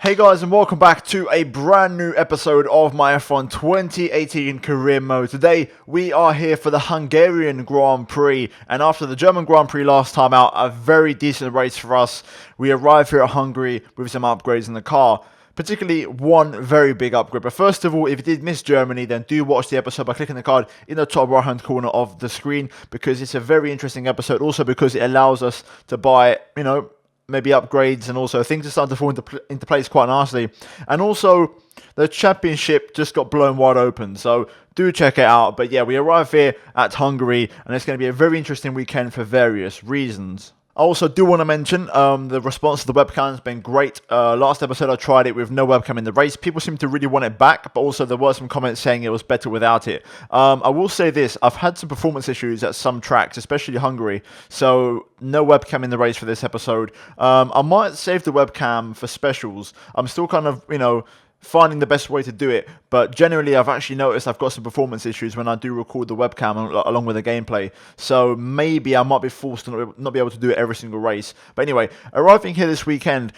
Hey guys, and welcome back to a brand new episode of my F1 2018 career mode. Today we are here for the Hungarian Grand Prix, and after the German Grand Prix last time out, a very decent race for us. We arrived here at Hungary with some upgrades in the car, particularly one very big upgrade. But first of all, if you did miss Germany, then do watch the episode by clicking the card in the top right hand corner of the screen, because it's a very interesting episode, also because it allows us to buy, maybe upgrades, and also things are starting to fall into place quite nicely. And also, the championship just got blown wide open, so do check it out. But yeah, we arrive here at Hungary, and it's going to be a very interesting weekend for various reasons. I also do want to mention the response to the webcam has been great. Last episode I tried it with no webcam in the race. People seem to really want it back, but also there were some comments saying it was better without it. I will say this, I've had some performance issues at some tracks, especially Hungary, so no webcam in the race for this episode. I might save the webcam for specials. I'm still kind of, finding the best way to do it, but generally I've actually noticed I've got some performance issues when I do record the webcam along with the gameplay, so maybe I might be forced to not be able to do it every single race. But anyway, arriving here this weekend,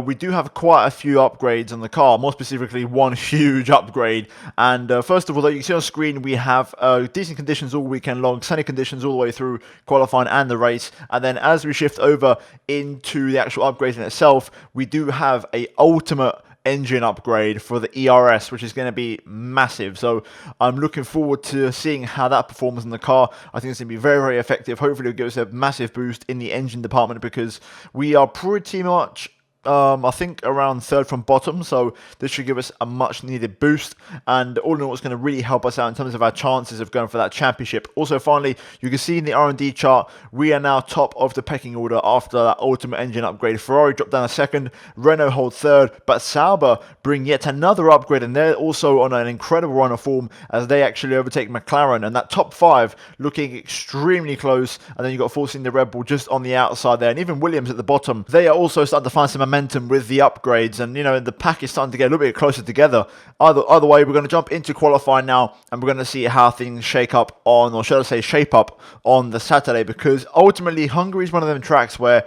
we do have quite a few upgrades on the car, more specifically one huge upgrade. And first of all, you can see on screen we have decent conditions all weekend long, sunny conditions all the way through qualifying and the race. And then as we shift over into the actual upgrade in itself, we do have a ultimate engine upgrade for the ERS, which is going to be massive. So I'm looking forward to seeing how that performs in the car. I think it's going to be very, very effective. Hopefully it'll give us a massive boost in the engine department, because we are pretty much I think around third from bottom, so this should give us a much needed boost, and all in all it's going to really help us out in terms of our chances of going for that championship. Also, finally, you can see in the R&D chart we are now top of the pecking order after that ultimate engine upgrade. Ferrari dropped down a second, Renault hold third, but Sauber bring yet another upgrade, and they're also on an incredible run of form as they actually overtake McLaren, and that top five looking extremely close. And then you've got Force India Red Bull just on the outside there, and even Williams at the bottom. They are also starting to find some momentum with the upgrades, and the pack is starting to get a little bit closer together. Either way, we're going to jump into qualifying now, and we're going to see how things shape up on the Saturday, because ultimately Hungary is one of them tracks where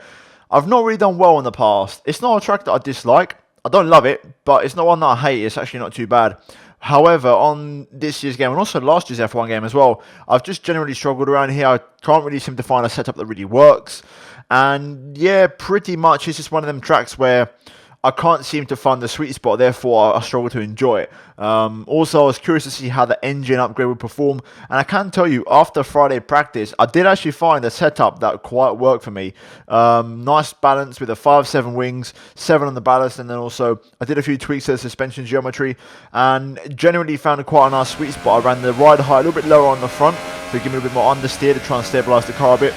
I've not really done well in the past. It's not a track that I dislike. I don't love it, but it's not one that I hate. It's actually not too bad. However, on this year's game, and also last year's F1 game as well, I've just generally struggled around here. I can't really seem to find a setup that really works. And yeah, pretty much it's just one of them tracks where I can't seem to find the sweet spot, therefore I struggle to enjoy it. Also, I was curious to see how the engine upgrade would perform, and I can tell you, after Friday practice, I did actually find a setup that quite worked for me. Nice balance with the 5-7 wings, 7 on the ballast, and then also I did a few tweaks to the suspension geometry, and generally found quite a nice sweet spot. I ran the ride height a little bit lower on the front to give me a bit more understeer to try and stabilise the car a bit,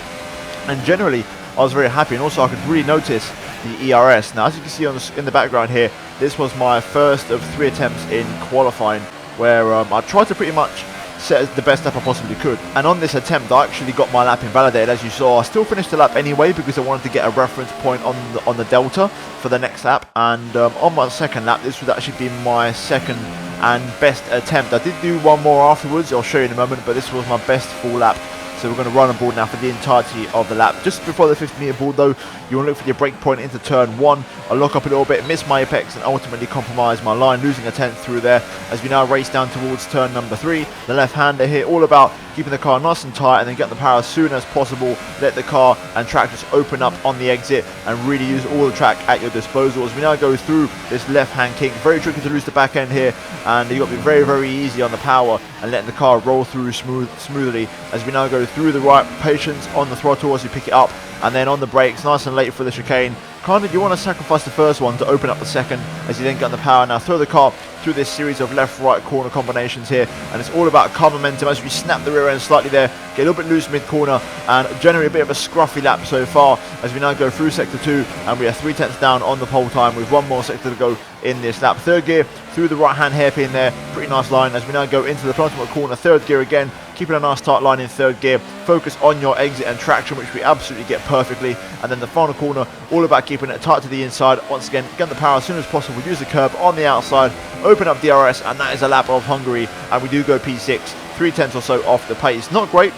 and generally I was very happy. And also I could really notice the ERS. Now, as you can see in the background here, this was my first of 3 attempts in qualifying, where I tried to pretty much set the best lap I possibly could. And on this attempt, I actually got my lap invalidated, as you saw. I still finished the lap anyway because I wanted to get a reference point on the delta for the next lap. And on my second lap, this would actually be my second and best attempt. I did do one more afterwards, I'll show you in a moment, but this was my best full lap. So we're going to run on board now for the entirety of the lap. Just before the 50-meter board though, you want to look for your brake point into turn 1. I lock up a little bit, miss my apex, and ultimately compromise my line, losing a tenth through there as we now race down towards turn number 3. The left-hander here, all about keeping the car nice and tight and then get the power as soon as possible. Let the car and track just open up on the exit and really use all the track at your disposal. As we now go through this left-hand kick, very tricky to lose the back end here, and you've got to be very, very easy on the power and letting the car roll through smoothly as we now go through the right. Patience on the throttle as you pick it up, and then on the brakes, nice and late for the chicane. Kind of, you want to sacrifice the first one to open up the second as you then get on the power. Now throw the car through this series of left-right corner combinations here, and it's all about car momentum as we snap the rear end slightly there, get a little bit loose mid-corner, and generally a bit of a scruffy lap so far as we now go through sector 2, and we are 3 tenths down on the pole time with one more sector to go in this lap. Third gear through the right-hand hairpin there, pretty nice line as we now go into the penultimate corner. Third gear again, keeping a nice tight line in third gear. Focus on your exit and traction, which we absolutely get perfectly. And then the final corner, all about keeping it tight to the inside. Once again, get the power as soon as possible. Use the curb on the outside, open up DRS, and that is a lap of Hungary. And we do go P6, 3 tenths or so off the pace. Not great.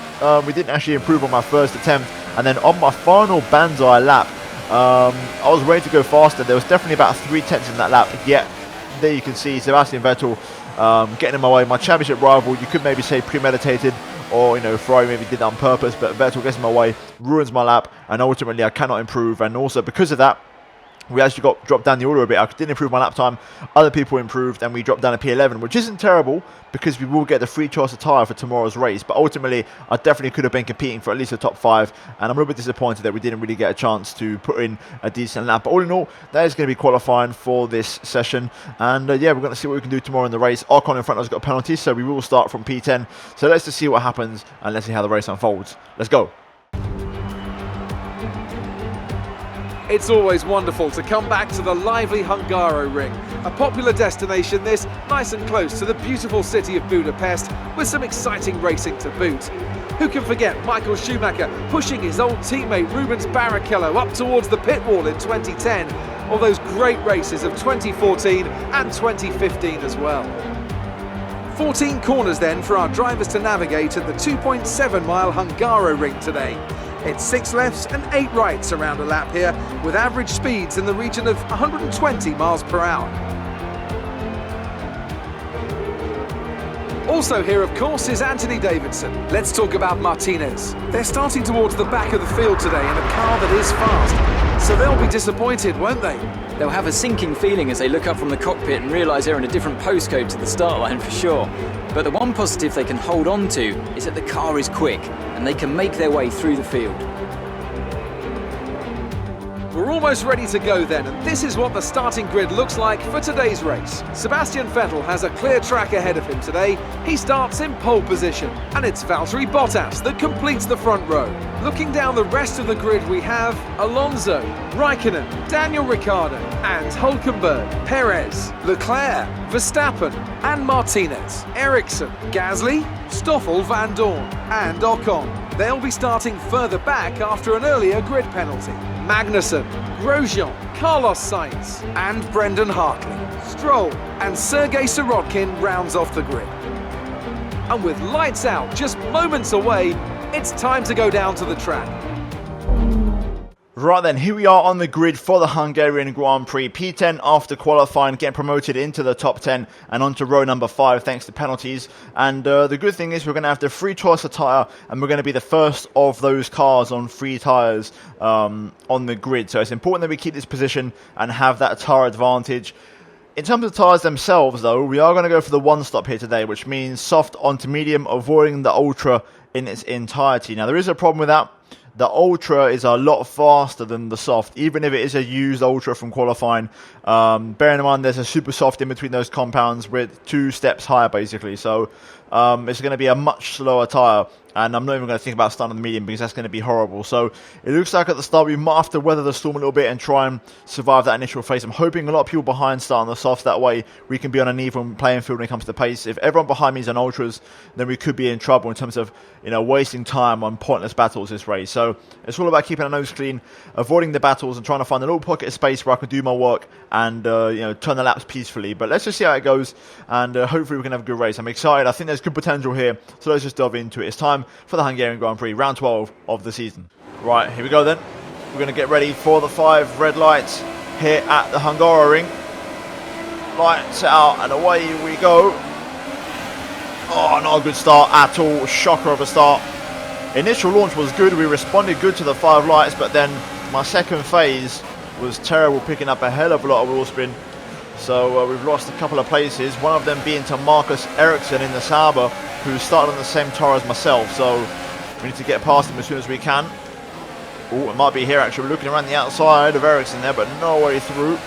We didn't actually improve on my first attempt. And then on my final Banzai lap, I was ready to go faster. There was definitely about 3/10 in that lap, yet there you can see Sebastian Vettel getting in my way. My championship rival, you could maybe say premeditated, or Ferrari maybe did that on purpose, but Vettel gets in my way, ruins my lap, and ultimately I cannot improve. And also because of that, we actually got dropped down the order a bit. I didn't improve my lap time. Other people improved, and we dropped down to P11, which isn't terrible because we will get the free choice of tyre for tomorrow's race. But ultimately, I definitely could have been competing for at least the top 5, and I'm a little bit disappointed that we didn't really get a chance to put in a decent lap. But all in all, that is going to be qualifying for this session. And yeah, we're going to see what we can do tomorrow in the race. Ocon in front of us got a penalty, so we will start from P10. So let's just see what happens, and let's see how the race unfolds. Let's go. It's always wonderful to come back to the lively Hungaroring. A popular destination this, nice and close to the beautiful city of Budapest, with some exciting racing to boot. Who can forget Michael Schumacher pushing his old teammate Rubens Barrichello up towards the pit wall in 2010, or those great races of 2014 and 2015 as well. 14 corners then for our drivers to navigate at the 2.7 mile Hungaroring today. It's 6 lefts and 8 rights around a lap here, with average speeds in the region of 120 miles per hour. Also here, of course, is Anthony Davidson. Let's talk about Martinez. They're starting towards the back of the field today in a car that is fast, so they'll be disappointed, won't they? They'll have a sinking feeling as they look up from the cockpit and realise they're in a different postcode to the start line for sure. But the one positive they can hold on to is that the car is quick and they can make their way through the field. We're almost ready to go then, and this is what the starting grid looks like for today's race. Sebastian Vettel has a clear track ahead of him today. He starts in pole position, and it's Valtteri Bottas that completes the front row. Looking down the rest of the grid, we have Alonso, Raikkonen, Daniel Ricciardo, and Hülkenberg, Perez, Leclerc, Verstappen, and Martinez, Ericsson, Gasly, Stoffel, Van Dorn, and Ocon. They'll be starting further back after an earlier grid penalty. Magnussen, Grosjean, Carlos Sainz, and Brendan Hartley, Stroll, and Sergei Sirotkin rounds off the grid. And with lights out just moments away, it's time to go down to the track. Right then, here we are on the grid for the Hungarian Grand Prix. P10 after qualifying, getting promoted into the top 10 and onto row number 5 thanks to penalties. And the good thing is we're going to have the free choice of tyre, and we're going to be the first of those cars on free tyres on the grid. So it's important that we keep this position and have that tyre advantage. In terms of tyres themselves though, we are going to go for the one stop here today, which means soft onto medium, avoiding the ultra in its entirety. Now there is a problem with that. The Ultra is a lot faster than the soft, even if it is a used Ultra from qualifying. Bearing in mind there's a super soft in between those compounds with 2 steps higher basically. So it's going to be a much slower tyre. And I'm not even going to think about starting on the medium because that's going to be horrible. So it looks like at the start we might have to weather the storm a little bit and try and survive that initial phase. I'm hoping a lot of people behind start on the softs. That way we can be on an even playing field when it comes to pace. If everyone behind me is on ultras, then we could be in trouble in terms of wasting time on pointless battles this race. So it's all about keeping our nose clean, avoiding the battles, and trying to find a little pocket of space where I can do my work and turn the laps peacefully. But let's just see how it goes, and hopefully we can have a good race. I'm excited. I think there's good potential here. So let's just delve into it. It's time for the Hungarian Grand Prix, round 12 of the season. Right, here we go then. We're going to get ready for the 5 red lights here at the Hungaroring. Lights out and away we go. Oh, not a good start at all. Shocker of a start. Initial launch was good. We responded good to the 5 lights, but then my second phase was terrible, picking up a hell of a lot of wheel spin. So we've lost a couple of places, one of them being to Marcus Ericsson in the Sauber, who started on the same tyre as myself. So we need to get past him as soon as we can. Oh, it might be here actually. We're looking around the outside of Ericsson there, but no way through.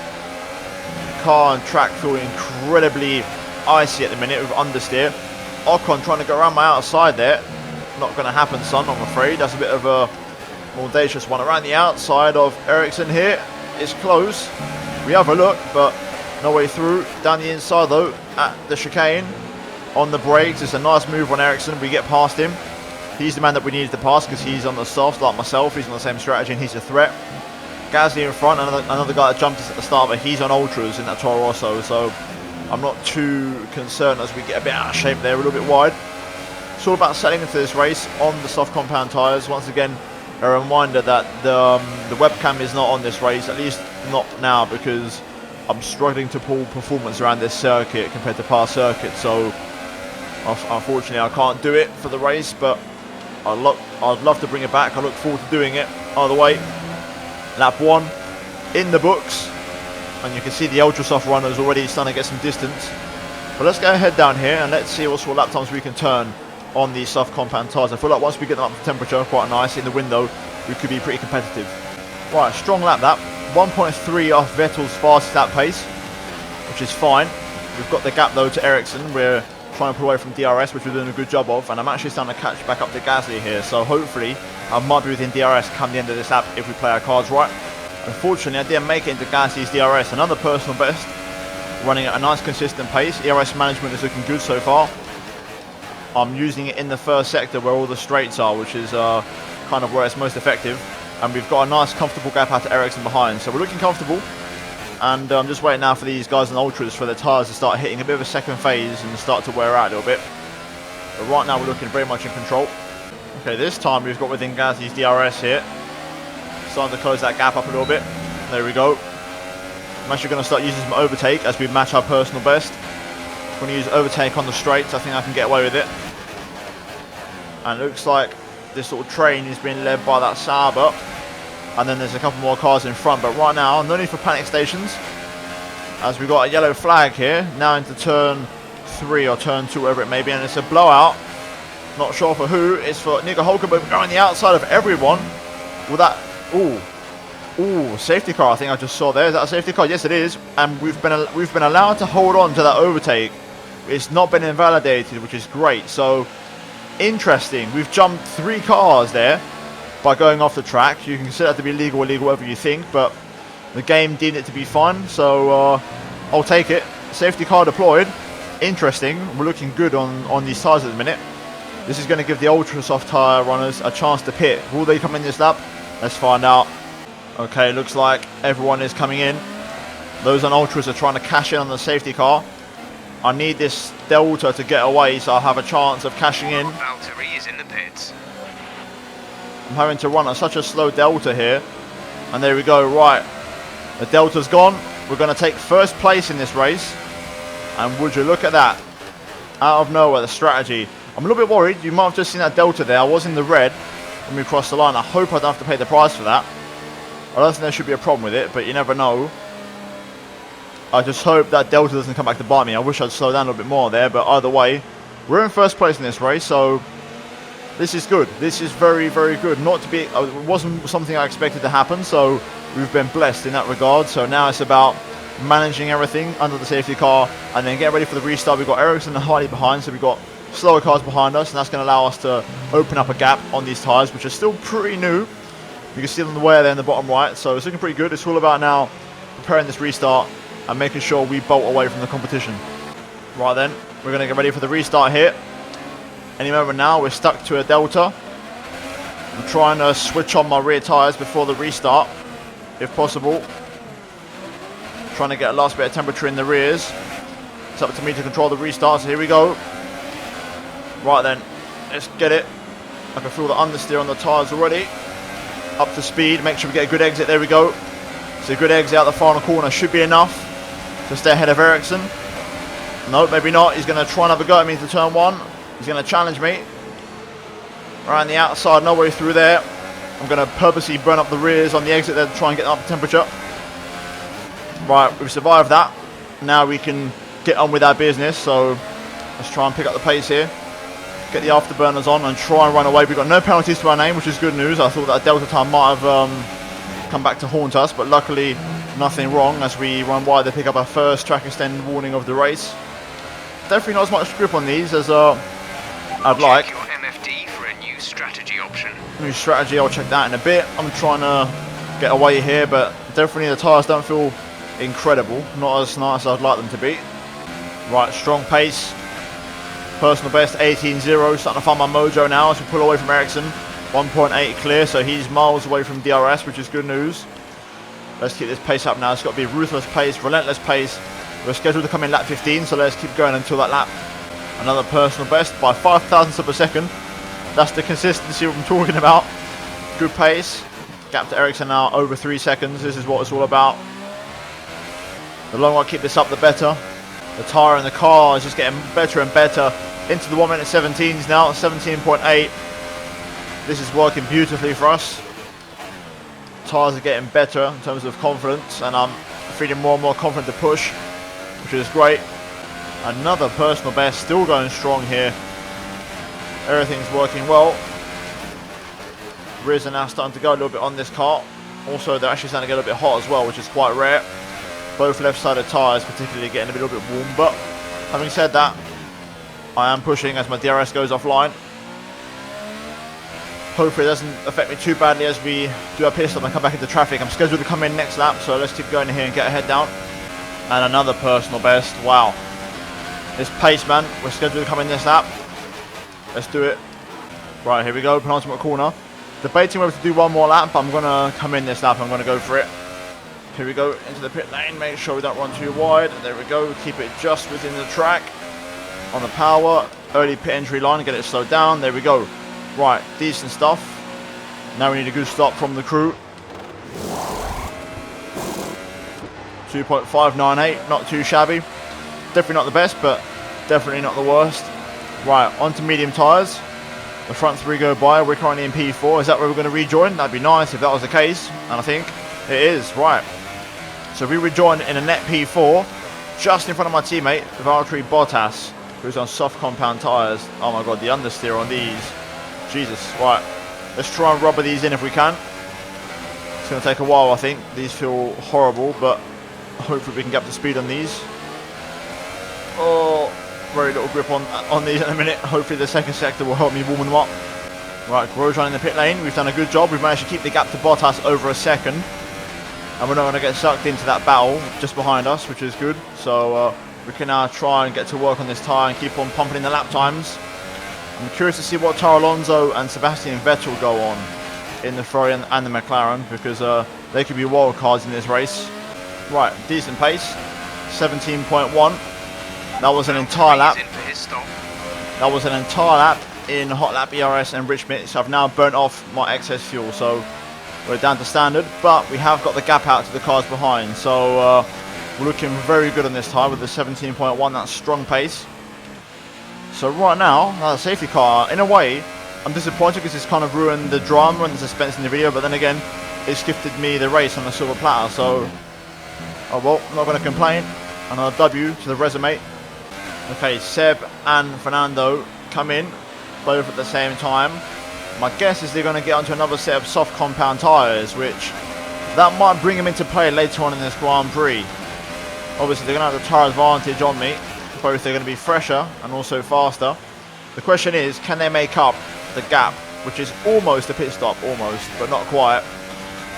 Car and track feel incredibly icy at the minute with understeer. Ocon trying to go around my outside there. Not going to happen, son, I'm afraid. That's a bit of a more audacious one. Around the outside of Ericsson here. It's close. We have a look, but no way through. Down the inside though, at the chicane. On the brakes, it's a nice move on Ericsson. We get past him. He's the man that we needed to pass because he's on the softs like myself. He's on the same strategy and he's a threat. Gasly in front, another guy that jumped us at the start, but he's on ultras in that Toro Rosso, so I'm not too concerned as we get a bit out of shape there, a little bit wide. It's all about settling into this race on the soft compound tyres. Once again, a reminder that the webcam is not on this race, at least not now, because I'm struggling to pull performance around this circuit compared to past circuits. So unfortunately I can't do it for the race, but I'd love to bring it back. I look forward to doing it. Either way, lap 1 in the books, and you can see the ultra soft runners already starting to get some distance. But let's go ahead down here and let's see what sort of lap times we can turn on these soft compound tyres. I feel like once we get them up to temperature, quite nice in the window, we could be pretty competitive. Right, strong lap that. 1.3 off Vettel's fastest lap pace, which is fine. We've got the gap though to Ericsson. We're trying to pull away from DRS, which we're doing a good job of, and I'm actually starting to catch back up to Gasly here, so hopefully I might be within DRS come the end of this lap if we play our cards right. Unfortunately, I didn't make it into Gasly's DRS. Another personal best, running at a nice consistent pace. ERS management is looking good so far. I'm using it in the first sector where all the straights are, which is kind of where it's most effective, and we've got a nice comfortable gap out to Ericsson behind, so we're looking comfortable. And I'm just waiting now for these guys on ultras for their tyres to start hitting a bit of a second phase and start to wear out a little bit. But right now we're looking very much in control. Okay, this time we've got within Gasly's DRS here. Starting to close that gap up a little bit. There we go. I'm actually going to start using some overtake as we match our personal best. I'm going to use overtake on the straights. I think I can get away with it. And it looks like this sort of train is being led by that Sauber. And then there's a couple more cars in front, but right now no need for panic stations, as we've got a yellow flag here now into turn 3 or turn 2, wherever it may be, and it's a blowout. Not sure for who. It's for Nico Hulkenberg going the outside of everyone. Will that... Ooh, safety car I think I just saw there. Is that a safety car? Yes it is, and we've been allowed to hold on to that overtake. It's not been invalidated, which is great. So interesting, we've jumped 3 cars there by going off the track. You can consider that to be legal or illegal, whatever you think, but the game deemed it to be fun, so I'll take it. Safety car deployed. Interesting. We're looking good on these tyres at the minute. This is going to give the ultra soft tyre runners a chance to pit. Will they come in this lap? Let's find out. Okay, looks like everyone is coming in. Those on ultras are trying to cash in on the safety car. I need this delta to get away so I'll have a chance of cashing in. Valtteri is in the pits. I'm having to run at such a slow delta here, and there we go. Right, the delta's gone. We're going to take first place in this race, and would you look at that, out of nowhere, the strategy. I'm a little bit worried. You might have just seen that delta there. I was in the red when we crossed the line. I hope I don't have to pay the price for that. I don't think there should be a problem with it, but you never know. I just hope that delta doesn't come back to bite me. I wish I'd slow down a little bit more there, but either way, we're in first place in this race, so this is good. This is very, very good. Not to be, it wasn't something I expected to happen, so we've been blessed in that regard. So now it's about managing everything under the safety car and then get ready for the restart. We've got Ericsson and Harley behind, so we've got slower cars behind us, and that's going to allow us to open up a gap on these tyres, which are still pretty new. You can see them the wear there in the bottom right, so it's looking pretty good. It's all about now preparing this restart and making sure we bolt away from the competition. Right then, we're going to get ready for the restart here. Any moment now, we're stuck to a delta. I'm trying to switch on my rear tyres before the restart, if possible. Trying to get a last bit of temperature in the rears. It's up to me to control the restart, so here we go. Right then, let's get it. I can feel the understeer on the tyres already. Up to speed, make sure we get a good exit, there we go. So a good exit out the final corner should be enough to stay ahead of Ericsson. No, maybe not. He's going to try and have a go at me into turn 1. He's going to challenge me. Around the outside, no way through there. I'm going to purposely burn up the rears on the exit there to try and get up the temperature. Right, we've survived that. Now we can get on with our business, so let's try and pick up the pace here. Get the afterburners on and try and run away. We've got no penalties to our name, which is good news. I thought that delta time might have come back to haunt us, but luckily nothing wrong as we run wide to pick up our first track extend warning of the race. Definitely not as much grip on these as I'd like. Check your MFD for a new strategy option. New strategy, I'll check that in a bit. I'm trying to get away here, but definitely the tyres don't feel incredible. Not as nice as I'd like them to be. Right, strong pace. Personal best 18.0, starting to find my mojo now as we pull away from Ericsson. 1.8 clear, so he's miles away from DRS, which is good news. Let's keep this pace up now. It's got to be ruthless pace, relentless pace. We're scheduled to come in lap 15, so let's keep going until that lap. Another personal best by 0.005 of a second. That's the consistency I'm talking about. Good pace. Gap to Ericsson now over 3 seconds. This is what it's all about. The longer I keep this up, the better. The tyre in the car is just getting better and better. Into the 1 minute 17s now, 17.8. This is working beautifully for us. Tyres are getting better in terms of confidence, and I'm feeling more and more confident to push, which is great. Another personal best, still going strong here. Everything's working well. Rears are now starting to go a little bit on this car. Also, they're actually starting to get a little bit hot as well, which is quite rare. Both left-sided tyres particularly getting a little bit warm, but having said that, I am pushing as my DRS goes offline. Hopefully it doesn't affect me too badly as we do our pit stop and come back into traffic. I'm scheduled to come in next lap, so let's keep going here and get a head down. And another personal best. Wow. This pace, man. We're scheduled to come in this lap. Let's do it. Right, here we go. Penultimate corner. Debating whether to do one more lap, but I'm going to come in this lap. I'm going to go for it. Here we go into the pit lane. Make sure we don't run too wide. There we go. Keep it just within the track. On the power. Early pit entry line. Get it slowed down. There we go. Right, decent stuff. Now we need a good stop from the crew. 2.598, not too shabby. Definitely not the best, but definitely not the worst. Right, onto medium tyres. The front three go by. We're currently in P4. Is that where we're going to rejoin? That'd be nice if that was the case. And I think it is. Right. So we rejoin in a net P4, just in front of my teammate, Valtteri Bottas, who's on soft compound tyres. Oh my god, the understeer on these. Jesus, right. Let's try and rubber these in if we can. It's going to take a while, I think. These feel horrible, but hopefully we can get up to speed on these. Oh, very little grip on these in a minute. Hopefully the second sector will help me warm them up. Right, Grosjean in the pit lane. We've done a good job. We've managed to keep the gap to Bottas over a second. And we're not going to get sucked into that battle just behind us, which is good. So we can now try and get to work on this tyre and keep on pumping in the lap times. I'm curious to see what Taro Alonso and Sebastian Vettel go on in the Ferrari and the McLaren, because they could be wild cards in this race. Right, decent pace, 17.1. That was an entire lap. That was an entire lap in hot lap ERS enrichment. So I've now burnt off my excess fuel, so we're down to standard. But we have got the gap out to the cars behind, so we're looking very good on this tyre with the 17.1. That's strong pace. So right now, that safety car, in a way, I'm disappointed because it's kind of ruined the drama and the suspense in the video, but then again, it's gifted me the race on the silver platter, so, oh well, I'm not going to complain. Another W to the resume. Okay, Seb and Fernando come in, both at the same time. My guess is they're going to get onto another set of soft compound tyres, which, that might bring them into play later on in this Grand Prix. Obviously, they're going to have the tyre advantage on me. Both are going to be fresher and also faster. The question is, can they make up the gap, which is almost a pit stop, almost, but not quite.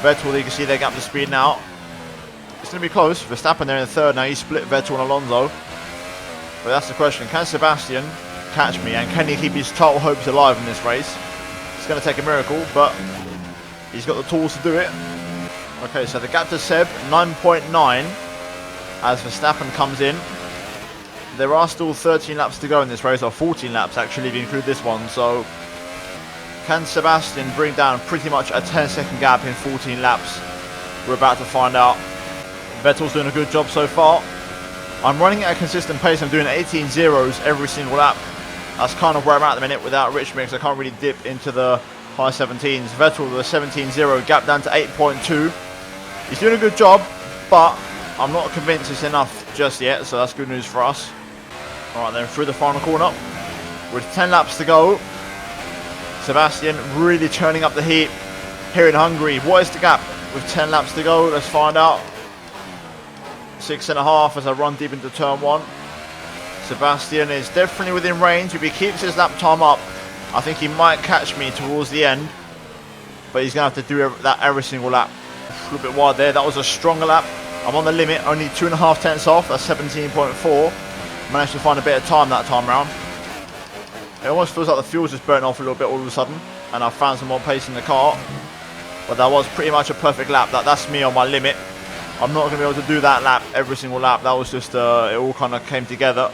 Vettel, you can see their gap to speed now. It's going to be close. Verstappen there in the third now. He split Vettel and Alonso. But that's the question. Can Sebastian catch me, and can he keep his title hopes alive in this race? It's going to take a miracle, but he's got the tools to do it. Okay, so the gap to Seb, 9.9 as Verstappen comes in. There are still 13 laps to go in this race, or 14 laps actually if you include this one, so can Sebastian bring down pretty much a 10-second gap in 14 laps? We're about to find out. Vettel's doing a good job so far. I'm running at a consistent pace. I'm doing 18 zeros every single lap. That's kind of where I'm at the minute without rich mix. I can't really dip into the high 17s. Vettel with a 17-0 gap down to 8.2. He's doing a good job, but I'm not convinced it's enough just yet, so that's good news for us. Alright then, through the final corner with 10 laps to go. Sebastian really turning up the heat here in Hungary. What is the gap with 10 laps to go? Let's find out. 6.5 as I run deep into turn 1. Sebastian is definitely within range. If he keeps his lap time up, I think he might catch me towards the end. But he's going to have to do that every single lap. A little bit wide there. That was a stronger lap. I'm on the limit, only 2.5 tenths off. That's 17.4. Managed to find a bit of time that time round. It almost feels like the fuel's just burnt off a little bit all of a sudden, and I found some more pace in the car. But that was pretty much a perfect lap. That's me on my limit. I'm not going to be able to do that lap every single lap. That was just, it all kind of came together.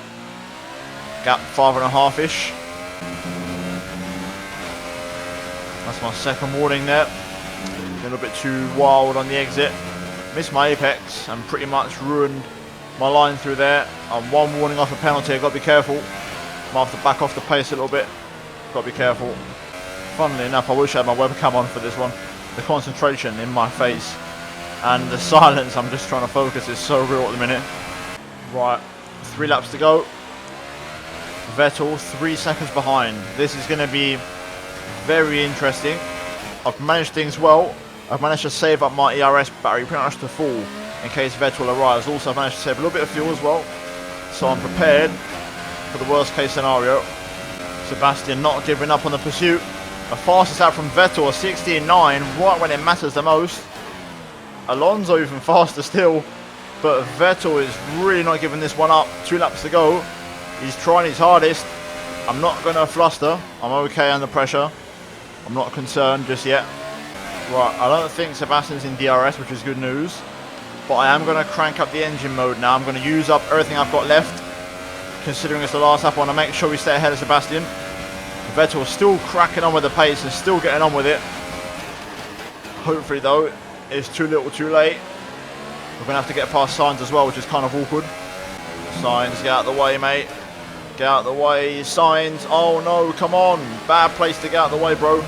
Gap 5.5-ish. That's my second warning there. A little bit too wild on the exit. Missed my apex and pretty much ruined my line through there. I'm one warning off a penalty. I've got to be careful. Might have to back off the pace a little bit. Got to be careful. Funnily enough, I wish I had my webcam on for this one. The concentration in my face and the silence, I'm just trying to focus, is so real at the minute. Right, 3 laps to go. Vettel 3 seconds behind. This is going to be very interesting. I've managed things well. I've managed to save up my ERS battery pretty much to full in case Vettel arrives. Also, I've managed to save a little bit of fuel as well. So I'm prepared for the worst case scenario. Sebastian not giving up on the pursuit. A fastest out from Vettel, a 16.9, right when it matters the most. Alonso even faster still. But Vettel is really not giving this one up. 2 laps to go. He's trying his hardest. I'm not going to fluster. I'm okay under pressure. I'm not concerned just yet. Right, I don't think Sebastian's in DRS, which is good news. But I am going to crank up the engine mode now. I'm going to use up everything I've got left. Considering it's the last lap, I want to make sure we stay ahead of Sebastian. Vettel's still cracking on with the pace and still getting on with it. Hopefully, though, it's too little too late. We're going to have to get past Sainz as well, which is kind of awkward. Sainz, get out of the way, mate. Get out of the way, Sainz. Oh, no, come on. Bad place to get out of the way, bro.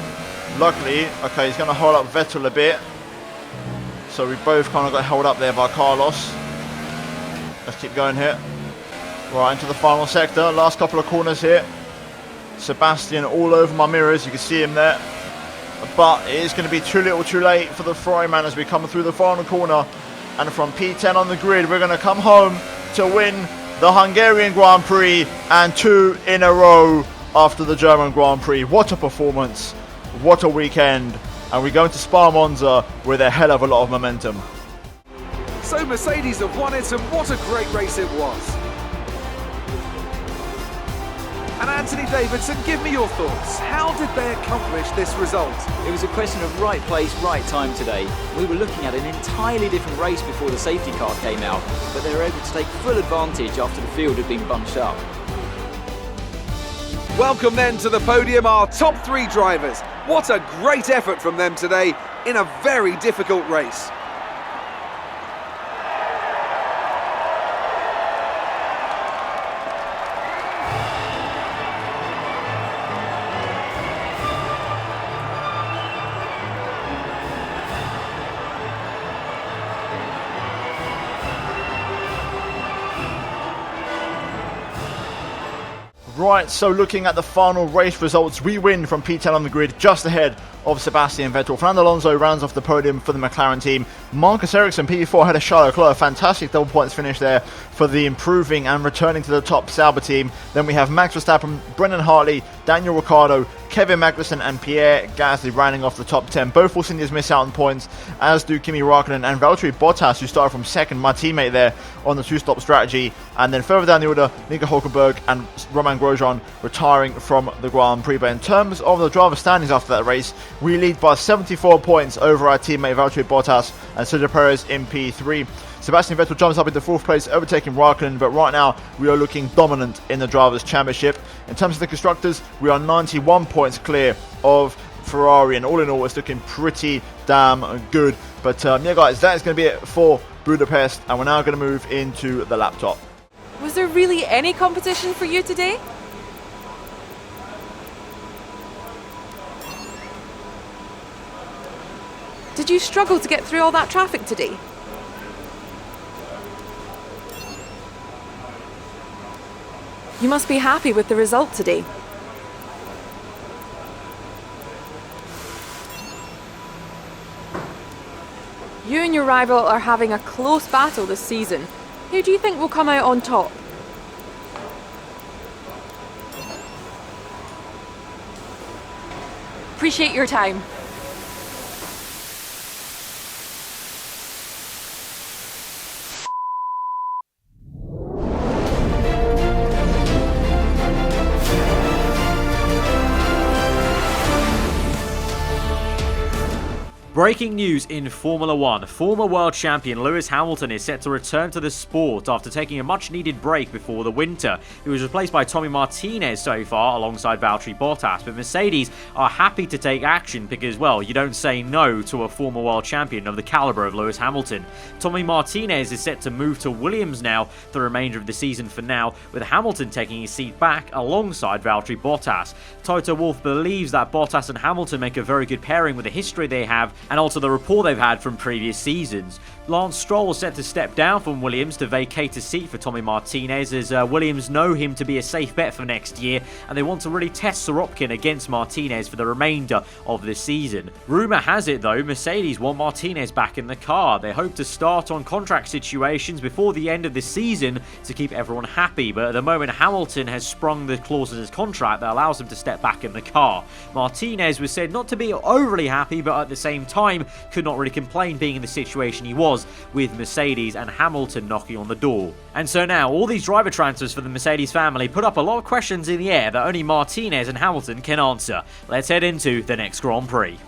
Luckily, okay, he's going to hold up Vettel a bit. So we both kind of got held up there by Carlos. Let's keep going here. Right, into the final sector. Last couple of corners here. Sebastian all over my mirrors. You can see him there. But it is going to be too little too late for the Fryman as we come through the final corner. And from P10 on the grid, we're going to come home to win the Hungarian Grand Prix and 2 in a row after the German Grand Prix. What a performance. What a weekend. And we're going to Spa Monza with a hell of a lot of momentum. So Mercedes have won it, and what a great race it was. And Anthony Davidson, give me your thoughts. How did they accomplish this result? It was a question of right place, right time today. We were looking at an entirely different race before the safety car came out, but they were able to take full advantage after the field had been bunched up. Welcome then to the podium, our top 3 drivers. What a great effort from them today in a very difficult race. Right, so looking at the final race results, we win from P10 on the grid, just ahead of Sebastian Vettel. Fernando Alonso rounds off the podium for the McLaren team. Marcus Ericsson, P4, had a Charles Leclerc. Fantastic double points finish there for the improving and returning to the top Sauber team. Then we have Max Verstappen, Brendan Hartley, Daniel Ricciardo, Kevin Magnussen and Pierre Gasly rounding off the top 10. Both Force Indians miss out on points, as do Kimi Räikkönen and Valtteri Bottas, who started from second, my teammate there, on the 2-stop strategy. And then further down the order, Nico Hülkenberg and Romain Grosjean retiring from the Grand Prix. But in terms of the driver standings after that race, we lead by 74 points over our teammate Valtteri Bottas and Sergio Perez in P3. Sebastian Vettel jumps up into 4th place, overtaking Räikkönen, but right now we are looking dominant in the Drivers' Championship. In terms of the Constructors, we are 91 points clear of Ferrari, and all in all it's looking pretty damn good. But yeah guys, that is going to be it for Budapest, and we're now going to move into the laptop. Was there really any competition for you today? Did you struggle to get through all that traffic today? You must be happy with the result today. You and your rival are having a close battle this season. Who do you think will come out on top? Appreciate your time. Breaking news in Formula 1. Former world champion Lewis Hamilton is set to return to the sport after taking a much-needed break before the winter. He was replaced by Tommy Martinez so far alongside Valtteri Bottas, but Mercedes are happy to take action because, well, you don't say no to a former world champion of the calibre of Lewis Hamilton. Tommy Martinez is set to move to Williams now for the remainder of the season for now, with Hamilton taking his seat back alongside Valtteri Bottas. Toto Wolff believes that Bottas and Hamilton make a very good pairing with the history they have and also the rapport they've had from previous seasons. Lance Stroll is set to step down from Williams to vacate a seat for Tommy Martinez, as Williams know him to be a safe bet for next year, and they want to really test Sorokin against Martinez for the remainder of the season. Rumour has it though, Mercedes want Martinez back in the car. They hope to start on contract situations before the end of the season to keep everyone happy, but at the moment Hamilton has sprung the clause in his contract that allows him to step back in the car. Martinez was said not to be overly happy, but at the same time could not really complain being in the situation he was, with Mercedes and Hamilton knocking on the door. And so now, all these driver transfers for the Mercedes family put up a lot of questions in the air that only Martinez and Hamilton can answer. Let's head into the next Grand Prix.